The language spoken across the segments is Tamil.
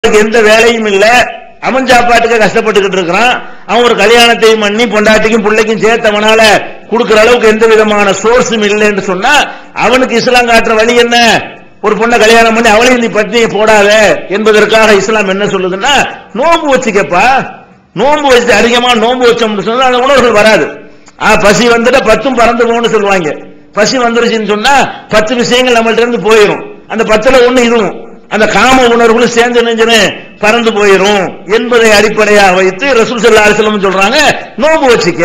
எந்த வேலையும் இல்ல, அவன் சாப்பாட்டுக்கு கஷ்டப்பட்டுக்கிட்டு இருக்கிறான். அவன் ஒரு கல்யாணத்தையும் பண்ணி பொண்டாட்டிக்கும் பிள்ளைக்கும் சேர்த்தவனால கொடுக்கிற அளவுக்கு எந்த விதமான சோர்ஸும் இல்லை என்று சொன்னா அவனுக்கு இஸ்லாம் காட்டுற வழி என்ன? ஒரு பொண்ணை கல்யாணம் பண்ணி அவளையும் நீ பட்டினியை போடாத என்பதற்காக இஸ்லாம் என்ன சொல்லுதுன்னா, நோன்பு வச்சுக்கப்பா, நோன்பு வச்சு அதிகமா நோன்பு வச்சோம்னு சொன்னா அந்த உணர்வுகள் வராது. பசி வந்துட்டு 10 பறந்து போகணும்னு சொல்லுவாங்க. பசி வந்துருச்சுன்னு சொன்னா 10 விஷயங்கள் நம்மள்ட்ட இருந்து போயிடும். அந்த 10ல ஒண்ணு இதுவும் அந்த காம உணர்வுகளும் சேர்ந்து நெஞ்சனே பறந்து போயிடும் என்பதை அடிப்படையாக வைத்து ரசூல் ஸல்லல்லாஹு அலைஹி வஸல்லம் சொல்றாங்க, நோன்பு வச்சுக்க,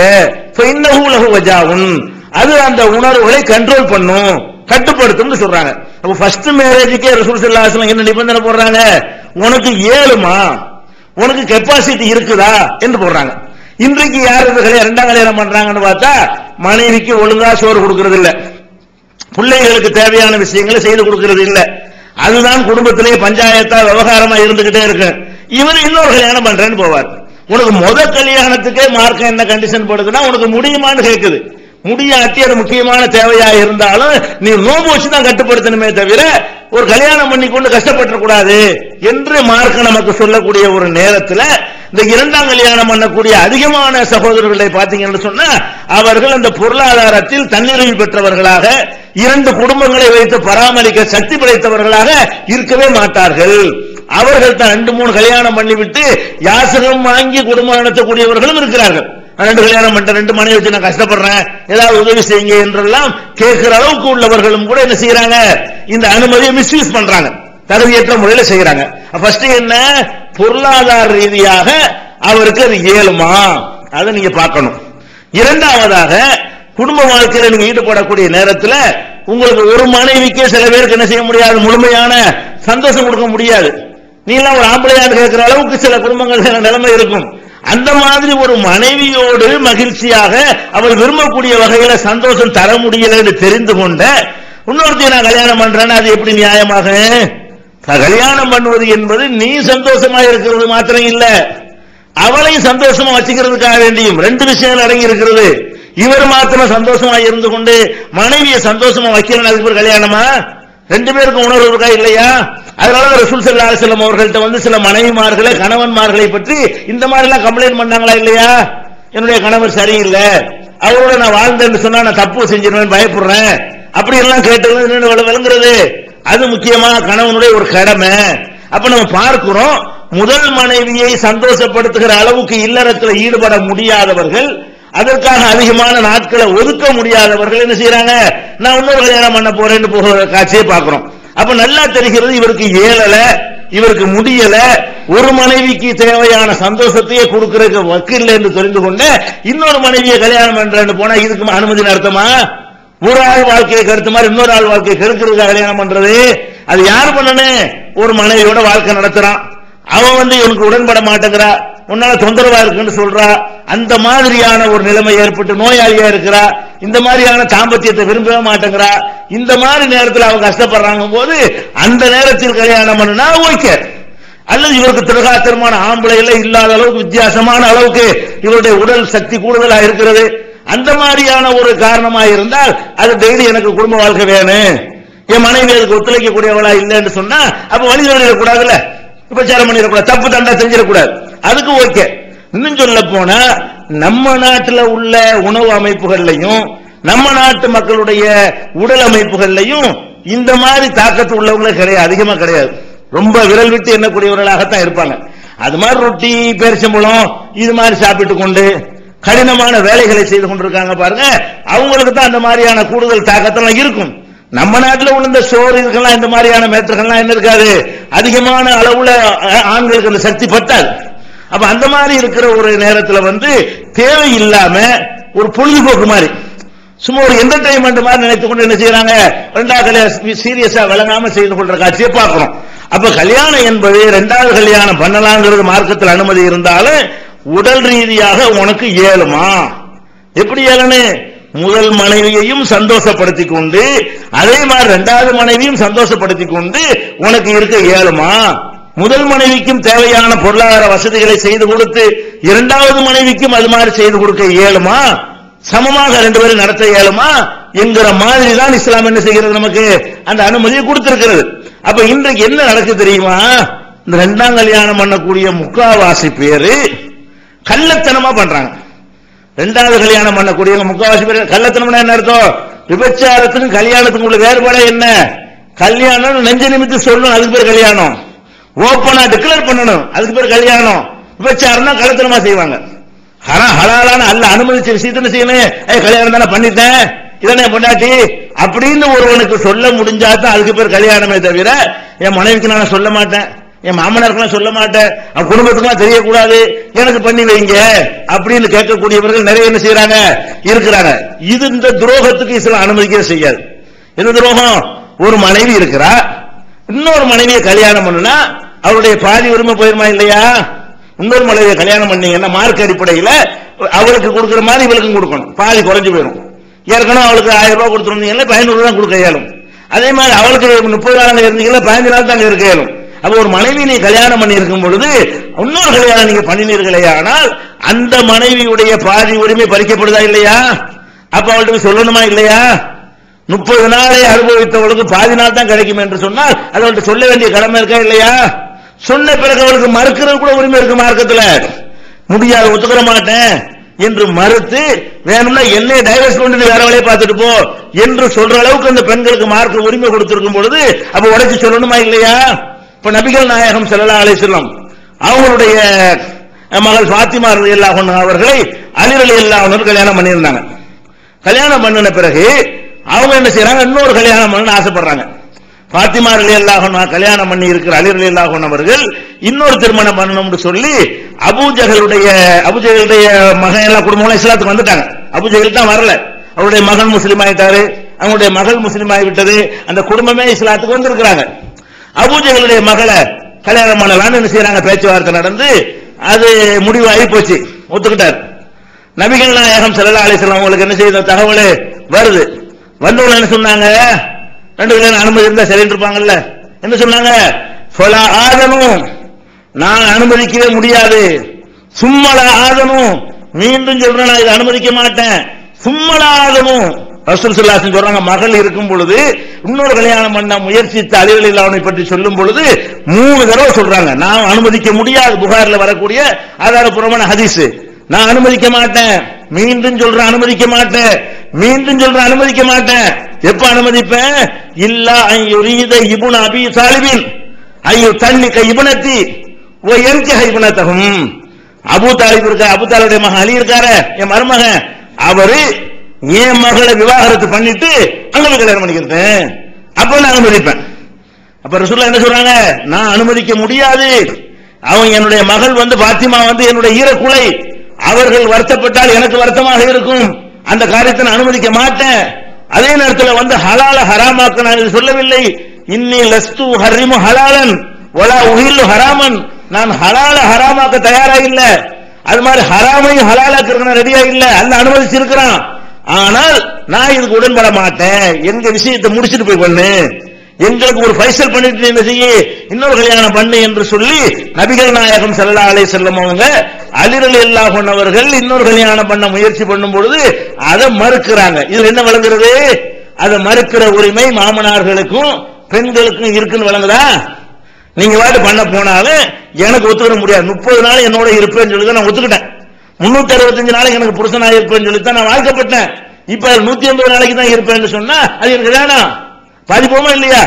ஃபஇன்னஹு லஹு வஜாஉன், அது அந்த உணர்வுகளை கண்ட்ரோல் பண்ணும், கட்டுப்படுத்தும்னு சொல்றாங்க. அப்ப ஃபர்ஸ்ட் மேரேஜுக்கே ரசூல் ஸல்லல்லாஹு அலைஹி வஸல்லம் என்ன நிபந்தனை போடுறாங்க? உனக்கு ஏழுமா, உனக்கு கெப்பாசிட்டி இருக்குதா என்று போடுறாங்க. இன்றைக்கு யார் இரண்டாம் கல்யாணம் பண்றாங்கன்னு பார்த்தா மனைவிக்கு ஒழுங்கா சோறு கொடுக்கறது இல்ல, பிள்ளைகளுக்கு தேவையான விஷயங்களை செய்து கொடுக்கறது இல்ல, அதுதான் குடும்பத்திலேயே பஞ்சாயத்தா விவகாரமா இருந்துகிட்டே இருக்கு. இவர் இன்னொரு கல்யாணம் பண்றேன்னு போவார். உனக்கு முதல் கல்யாணத்துக்கே மார்க்கம் என்ன கண்டிஷன் போடுதுன்னா உனக்கு முடியுமான்னு கேட்குது. முடியாட்டி அது முக்கியமான தேவையா இருந்தாலும் நீ நோன்பு வச்சுதான் கட்டுப்படுத்தணுமே தவிர ஒரு கல்யாணம் பண்ணி கொண்டு கஷ்டப்பட கூடாது என்று மார்க்கம் நமக்கு சொல்லக்கூடிய ஒரு நேரத்தில் இந்த இரண்டாம் கல்யாணம் பண்ணக்கூடிய அதிகமான சகோதரர்களை பார்த்தீங்கன்னு சொன்னா அவர்கள் அந்த பொருளாதாரத்தில் தன்னிறைவு பெற்றவர்களாக, 2 குடும்பங்களை வைத்து பராமரிக்க சக்தி படைத்தவர்களாக இருக்கவே மாட்டார்கள். அவர்கள் தான் 2-3 கல்யாணம் பண்ணிவிட்டு யாசகம் வாங்கி குடும்பம் நடத்தக்கூடியவர்களும் இருக்கிறார்கள். 2 கல்யாணம் பண்ணிட்டேன், 2 மனைவி வச்சு நான் கஷ்டப்படுறேன், ஏதாவது உதவி செய்யுங்க என்றெல்லாம் கேட்கிற அளவுக்கு உள்ளவர்களும் கூட என்ன செய்யறாங்க, இந்த அனுமதியை மிஸ்யூஸ் பண்றாங்க, தகுதியற்ற முறையில் செய்யறாங்க. ஃபர்ஸ்ட் என்ன, பொருளாதார ரீதியாக அவருக்கு அது இயலுமா அதை நீங்க பார்க்கணும். இரண்டாவதாக குடும்ப வாழ்க்கையில நீங்க ஈடுபடக்கூடிய நேரத்தில் உங்களுக்கு ஒரு மனைவிக்கே சில பேருக்கு என்ன செய்ய முடியாது, முழுமையான சந்தோஷம் கொடுக்க முடியாது. நீலாம் ஒரு ஆம்பளையான்னு கேட்கிற அளவுக்கு சில குடும்பங்கள் நிலைமை இருக்கும். அந்த மாதிரி ஒரு மனைவியோடு மகிழ்ச்சியாக அவள் விரும்பக்கூடிய வகையில சந்தோஷம் தர முடியல என்று தெரிந்து கொண்ட இன்னொருத்தையும் நான் கல்யாணம் பண்றேன்னு அது எப்படி நியாயமாக? கல்யாணம் பண்ணுவது என்பது நீ சந்தோஷமா இருக்கிறது மாத்திரம் இல்ல, அவளை சந்தோஷமா வச்சுக்கிறதுக்காக வேண்டியும் 2 விஷயங்கள் அடங்கி இருக்கிறது. இவர் மாத்திரம் சந்தோஷமா இருந்து கொண்டு மனைவியை சந்தோஷமா வைக்கிறேன், அதுக்கு ஒரு கல்யாணமா? 2 பேருக்கும் உணர்வு இருக்கா இல்லையா? அதனால ரசூல் ஸல்லல்லாஹு அலைஹி வஸல்லம் அவர்கள்ட்ட வந்து சில மனைவிமார்களை கணவன்மார்களை பற்றி இந்த மாதிரி எல்லாம் கம்ப்ளைண்ட் பண்ணாங்களா இல்லையா? என்னுடைய கணவர் சரியில்லை, அவரோட நான் வாழ்ந்தேன்னு சொன்னா நான் தப்பு செஞ்சிருவேன் பயப்படுறேன், அப்படி எல்லாம் கேட்டது விளங்குறது. அது முக்கியமா கணவனுடைய ஒரு கடமை. அப்ப நம்ம பார்க்கிறோம், முதல் மனைவியை சந்தோஷப்படுத்துகிற அளவுக்கு இல்லறத்தில் ஈடுபட முடியாதவர்கள், அதற்காக அதிகமான நாட்களை ஒதுக்க முடியாதவர்கள் என்ன செய்யறாங்க, நான் இன்னொரு கல்யாணம் பண்ண போறேன்னு போகிற காட்சியை பார்க்கிறோம். அப்ப நல்லா தெரிகிறது இவருக்கு ஏழல, இவருக்கு முடியல, ஒரு மனைவிக்கு தேவையான சந்தோஷத்தையே கொடுக்கறதுக்கு வக்கில்லை என்று தெரிந்து கொண்டு இன்னொரு மனைவியை கல்யாணம் பண்றேன்னு போனா இதுக்கு அனுமதி நடத்துமா? ஒரு ஆள் வாழ்க்கையை கருத்து மாதிரி இன்னொரு ஆள் வாழ்க்கையை கெடுக்கிறதுக்கு கல்யாணம் பண்றது அது யாரு பண்ணணும்? ஒரு மனைவியோட வாழ்க்கை நடத்துறான், அவன் இவனுக்கு உடன்பட மாட்டேங்கிறா, உன்னால தொந்தரவா இருக்குன்னு சொல்றா, அந்த மாதிரியான ஒரு நிலைமை ஏற்பட்டு நோயாளியா இருக்கிறா, இந்த மாதிரியான தாம்பத்தியத்தை விரும்பவே மாட்டேங்கிறா, இந்த மாதிரி நேரத்தில் அவங்க கஷ்டப்படுறாங்க போது அந்த நேரத்தில் கல்யாணம் பண்ணுனா ஓகே. அல்லது இவருக்கு திருகாத்திரமான ஆம்பளைல இல்லாத அளவுக்கு வித்தியாசமான அளவுக்கு இவருடைய உடல் சக்தி கூடுதலா இருக்கிறது, அந்த மாதிரியான ஒரு காரணமா இருந்தால் அது டெய்லி எனக்கு குடும்ப வாழ்க்கை வேணும், என் மனைவி அதுக்கு ஒத்துழைக்கக்கூடியவளா இல்லைன்னு சொன்னா அப்ப வழி கூடாதுல்ல, விபச்சாரம் பண்ணிடக்கூடாது, தப்பு தண்டா செஞ்சிடக்கூடாது, அதுக்கு ஓகே. இன்னும் சொல்ல போனா நம்ம நாட்டில் உள்ள உணவு அமைப்புகள்லையும் நம்ம நாட்டு மக்களுடைய உடல் அமைப்புகள்லையும் இந்த மாதிரி தாக்கத்து உள்ளவங்களே கிடையாது, அதிகமா கிடையாது, ரொம்ப விரல் விட்டு எண்ணக்கூடியவர்களாகத்தான் இருப்பாங்க. அது மாதிரி ரொட்டி பேரிச்சம்பழம் இது மாதிரி சாப்பிட்டு கொண்டு கடினமான வேலைகளை செய்து கொண்டிருக்காங்க பாருங்க, அவங்களுக்கு தான் அந்த மாதிரியான கூடுதல் தாக்கத்தெல்லாம் இருக்கும். நம்ம நாட்டில் உள்ள இந்த சோறு இதுக்கெல்லாம் இந்த மாதிரியான மேட்டர்கள்லாம் என்ன இருக்காது, அதிகமான அளவுல ஆண்களுக்கு அந்த சக்தி பத்தாது. அப்ப அந்த மாதிரி இருக்கிற ஒரு நேரத்தில் தேவையில்லாம ஒரு பொழுதுபோக்கு மாதிரி சும்மா ஒரு என்டர்டைன்மெண்ட் மாதிரி நினைத்துக் கொண்டு என்ன செய்யறாங்க, 2வது கல்யாணம் சீரியஸா விளங்காம செய்து கொள்ற காட்சியை பார்க்கிறோம். அப்ப கல்யாணம் என்பது 2வது கல்யாணம் பண்ணலாங்கிறது மார்க்கத்தில் அனுமதி இருந்தாலும் உடல் ரீதியாக உனக்கு இயலுமா? எப்படி இயலணும்? முதல் மனைவியையும் சந்தோஷப்படுத்திக் கொண்டு அதே மாதிரி 2வது மனைவியும் சந்தோஷப்படுத்திக் கொண்டு உனக்கு இருக்க இயலுமா? முதல் மனைவிக்கும் தேவையான பொருளாதார வசதிகளை செய்து கொடுத்து 2வது மனைவிக்கும் அது மாதிரி செய்து கொடுக்க இயலுமா? சமமாக 2 பேரும் நடத்த இயலுமா என்கிற மாதிரி தான் இஸ்லாம் என்ன செய்கிறது, நமக்கு அந்த அனுமதியை கொடுத்திருக்கிறது. அப்ப இன்றைக்கு என்ன நடக்குது தெரியுமா? இந்த ரெண்டாம் கல்யாணம் பண்ணக்கூடிய முக்காவாசி பேரு கள்ளத்தனமா பண்றாங்க. ரெண்டாவது கல்யாணம் பண்ணக்கூடிய முக்காவாசி பேர் கள்ளத்தனம்னா என்ன அர்த்தம்? விபச்சாரத்துக்கும் கல்யாணத்துக்கும் உள்ள வேறுபாடு என்ன? கல்யாணம் நெஞ்ச நிமித்து சொல்லணும், அதுக்கு பேர் கல்யாணம். ஓப்பனா டிக்ளேர் பண்ணணும், அதுக்கு பேர் கல்யாணம். விபச்சாரம் தான் கள்ளத்தனமா செய்வாங்க. ஹலாலான அல்ல அனுமதிச்ச விஷயத்த செய்யணும். கல்யாணம் தானே பண்ணிட்டேன், இதனை பொண்டாட்டி அப்படின்னு ஒருவனுக்கு சொல்ல முடிஞ்சாதான் அதுக்கு பேர் கல்யாணமே தவிர, என் மனைவிக்கு நான் சொல்ல மாட்டேன், என் மாமனாருக்குலாம் சொல்ல மாட்டேன், அவன் குடும்பத்துக்குலாம் தெரியக்கூடாது, எனக்கு பண்ணி வைங்க அப்படின்னு கேட்கக்கூடியவர்கள் நிறைய என்ன செய்யறாங்க, இருக்கிறாங்க. இது இந்த துரோகத்துக்கு இஸ்லாம் அனுமதிக்க செய்யாது. என்ன துரோகம்? ஒரு மனைவி இருக்கிறா, இன்னொரு மனைவியை கல்யாணம் பண்ணுனா அவருடைய பாதி உரிமை போயிருமா இல்லையா? இன்னொரு மனைவியை கல்யாணம் பண்ணீங்கன்னா மார்க் அடிப்படையில் அவளுக்கு கொடுக்கிற மாதிரி இவளுக்கும் கொடுக்கணும், பாதி குறைஞ்சு போயிடும். ஏற்கனவே அவளுக்கு 1000 ரூபாய் கொடுத்துருந்தீங்கன்னா 500 தான் கொடுக்க இயலும். அதே மாதிரி அவளுக்கு 30 நாள் இருந்தீங்கன்னா 15 நாள் தான் இருக்க இயலும். அப்ப ஒரு மனைவி நீ கல்யாணம் பண்ணி இருக்கும் பொழுது இன்னொரு கல்யாணம் நீங்க பண்ணினீர்களே, ஆனால் அந்த மனைவியுடைய பாதி உரிமை பறிக்கப்படுதா இல்லையா? அப்ப அவள்கிட்ட சொல்லணுமா இல்லையா? 30 நாளை அனுபவித்தவளுக்கு பாதி நாள் தான் கிடைக்கும் என்று சொன்னால் அது அவள்கிட்ட சொல்ல வேண்டிய கடமை இருக்கா இல்லையா? சொன்ன பிறகு அவளுக்கு மறுக்கிறது கூட உரிமை இருக்கு மார்க்கத்துல. முடியாது, ஒத்துக்கிற மாட்டேன் என்று மறுத்து வேணும்னா என்னை டைவர்ஸ் பண்ணிட்டு வேற வேலையை பார்த்துட்டு போ என்று சொல்ற அளவுக்கு அந்த பெண்களுக்கு மார்க்க உரிமை கொடுத்திருக்கும் பொழுது அப்ப உடைச்சு சொல்லணுமா இல்லையா? இப்ப நபிகள் நாயகம் ஸல்லல்லாஹு அலைஹி வஸல்லம் அவங்களுடைய மகள் ஃபாத்திமா ரலியல்லாஹு அன்ஹா அவர்களை அலி ரலியல்லாஹு அன்ஹு கல்யாணம் பண்ணியிருந்தாங்க. கல்யாணம் பண்ணின பிறகு அவங்க என்ன செய்யறாங்க, இன்னொரு கல்யாணம் பண்ணணும்னு ஆசைப்படுறாங்க. ஃபாத்திமா ரலியல்லாஹு அன்ஹா கல்யாணம் பண்ணி இருக்கிற அலி ரலியல்லாஹு அன்ஹு அவர்கள் இன்னொரு திருமணம் பண்ணணும்னு சொல்லி அபூஜஹலுடைய மகன் எல்லாம் குடும்பம் இஸ்லாத்துக்கு வந்துட்டாங்க. அபூஜஹல் தான் வரல, அவருடைய மகன் முஸ்லீம் ஆயிட்டாரு, அவங்களுடைய மகள் முஸ்லீம் ஆகிவிட்டது, அந்த குடும்பமே இஸ்லாத்துக்கு வந்திருக்கிறாங்க. அபூஜஹலுடைய மகளை கல்யாணம் பண்ணலாம்னு என்ன செய்யறாங்க, பேச்சுவார்த்தை நடந்து அது முடிவாகி போச்சு, ஒத்துக்கிட்டார். நபிகள் நாயகம் ஸல்லல்லாஹு அலைஹி வஸல்லம் அவங்களுக்கு என்ன செய்த தகவல் வருது. வந்தவங்க என்ன சொன்னாங்க, ரெண்டு கல்யாணம் அனுமதி இருந்தா சரின்னு இருப்பாங்கல்ல, என்ன சொன்னாங்க, ஃபலா ஆதனும் நான் அனுமதிக்கவே முடியாது, சும்மலா ஆதனும் மீண்டும் சொல்றேன் நான் இதை அனுமதிக்க மாட்டேன், சும்மலா ஆதனும் ரசூல் ஸல்லல்லாஹு அலைஹி வஸல்லம் சொல்றாங்க. மகள் இருக்கும் பொழுது இன்னொரு கல்யாணம் பண்ண முயற்சித்த அலி ரலியல்லாஹு அன்ஹு பற்றி சொல்லும் பொழுது 3 தடவை சொல்றாங்க நான் அனுமதிக்க முடியாது. புகாரில் வரக்கூடிய ஆதாரபூர்வமான ஹதீஸ், நான் அனுமதிக்க மாட்டேன், மீண்டும் சொல்றேன் அனுமதிக்க மாட்டேன், மீண்டும் சொல்றேன் அனுமதிக்க மாட்டேன். எப்ப அனுமதிப்பேன்? இல்லா அன் யுரீத இப்னு அபி தாலிபின் ஐயோ தன்னிக இப்னதி வ யன்கிஹ இப்னதஹும். அபூ தாலிப் இருக்க, அபூ தாலிபுடைய மகன் அலி இருக்காரு, என் மருமகன், அவரு என் மகளை விவாகரத்து பண்ணிட்டு அங்க கல்யாணம் பண்ணிக்கிறேன், அப்ப நான் அனுமதிப்பேன். அப்ப ரசூலுல்லாஹ் என்ன சொல்றாங்க, நான் அனுமதிக்க முடியாது, அவன் என்னுடைய மகள் பாத்திமா என்னுடைய ஈரக்குலை, அவர்கள் வருத்தப்பட்டால் எனக்கு வருத்தமாக இருக்கும், அந்த காரியத்தை நான் அனுமதிக்க மாட்டேன். அதே நேரத்தில் ஹலால ஹராமாக்க நான் சொல்லவில்லை, இன்னி லஸ்து ஹர்ரிமு ஹலாலன் வலா உஹில்லு ஹராமன், நான் ஹலால ஹராமாக்க தயாரா இல்ல, அது மாதிரி ஹராமையும் ஹலாலாக்க ரெடியா இல்ல, அல்லாஹ் அனுமதிச்சிருக்கிறான், ஆனால் நான் இதுக்கு உடன்பட மாட்டேன், எங்க விஷயத்தை முடிச்சுட்டு போய் பண்ணு, எங்களுக்கு ஒரு ஃபைசல் பண்ணிட்டு என்ன செய்ய, இன்னொரு கல்யாணம் பண்ணு என்று சொல்லி நபிகள் நாயகம் ஸல்லல்லாஹு அலைஹி வஸல்லம் அவங்க அலி ரலியல்லாஹு அன்ஹு அவர்கள் இன்னொரு கல்யாணம் பண்ண முயற்சி பண்ணும் பொழுது அதை மறுக்கிறாங்க. இதுல என்ன விளங்குறது, அதை மறுக்கிற உரிமை மாமனார்களுக்கும் பெண்களுக்கும் இருக்குன்னு விளங்குதா? நீங்க வாட்டு பண்ண போனாலும் எனக்கு ஒத்துக்கிற முடியாது, 30 நாள் என்னோட இருப்பேன்னு சொல்லி தான் நான் ஒத்துக்கிட்டேன், 365 நாளைக்கு எனக்கு புருஷனாக இருப்பேன்னு சொல்லி தான் நான் வாழ்க்கப்பட்டேன், இப்ப 180 நாளைக்கு தான் இருப்பேன்னு சொன்னா அது எனக்கு வேணாம், பாதி போமா இல்லையா?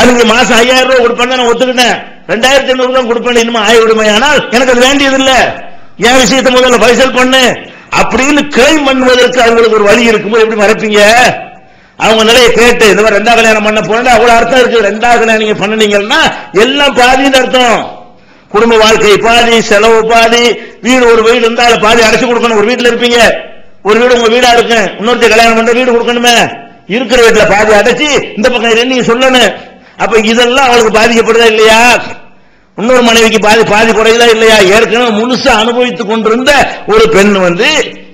அதுக்கு மாசம் 5000 ரூபாய் கொடுப்பேன் நான் ஒத்துக்கிட்டேன், 2500 தான் கொடுப்பேன், இன்னும் ஆய்விடுமை, ஆனால் எனக்கு அது வேண்டியது இல்ல, என் விஷயத்தை முதல்ல பைசல் பண்ணு அப்படின்னு கிளைம் பண்ணுவதற்கு அவங்களுக்கு ஒரு வழி இருக்கும்போது எப்படி மறைப்பீங்க? அவங்க நிலையை கேட்டு இந்த மாதிரி 2ஆவது கல்யாணம் பண்ண போனா அவ்வளவு அர்த்தம் இருக்கு. 2ஆவது கல்யாணம் நீங்க பண்ணீங்கன்னா எல்லாம் பாதின்னு அர்த்தம், குடும்ப வாழ்க்கை பாதி, செலவு பாதி, வீடு ஒரு வீடு இருந்தாலும் பாதி அடைச்சு கொடுக்கணும். ஒரு வீட்டுல இருப்பீங்க, ஒரு வீடு உங்க வீடா இருக்கு, இன்னொருத்தர் கல்யாணம் பண்ற வீடு கொடுக்கணுமே, இருக்கிற வீட்டுல பாதி அடைச்சி இந்த பக்கம் நீங்க சொல்லணும். அப்ப இதெல்லாம் அவளுக்கு பாதிக்கப்படுதா இல்லையா? இன்னொரு மனைவிக்கு பாதி குறையுதா இல்லையா? ஏற்கனவே முழுசா அனுபவித்துக் கொண்டிருந்த ஒரு பெண்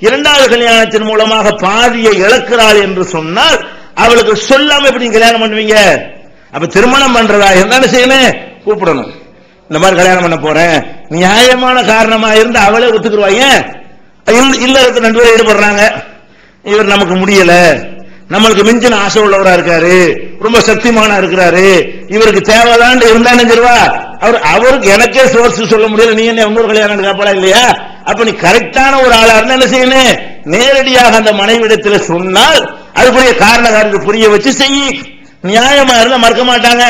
2ஆவது கல்யாணத்தின் மூலமாக பாதியை இழக்கிறாள் என்று சொன்னால் அவளுக்கு சொல்லாம எப்படி கல்யாணம் பண்ணுவீங்க? அப்ப திருமணம் பண்றதா என்ன செய்யணும், கூப்பிடணும், இந்த மாதிரி கல்யாணம் பண்ண போறேன், நியாயமான காரணமா இருந்து அவளே ஒத்துக்குருவாங்க. இல்லறதுக்கு 2 பேரும் ஈடுபடுறாங்க, இவர் நமக்கு முடியல, நம்மளுக்கு மிஞ்சின ஆசை உள்ளவரா இருக்காரு, ரொம்ப சக்திமானா இருக்கிறாரு, இவருக்கு தேவைதான் இருந்தான்னு சொல்லுவா, அவருக்கு எனக்கே சோர்ஸ் சொல்ல முடியல, நீ என்ன இன்னொரு கல்யாணம் காப்பலா இல்லையா? அப்ப நீ கரெக்டான ஒரு ஆளா இருந்தா என்ன செய்யணும், நேரடியாக அந்த மனைவிடத்தில் சொன்னால் அதுக்குரிய காரண காரியத்தை புரிய வச்சு செய்ய. நியாயமா இருந்தா மறக்க மாட்டாங்க.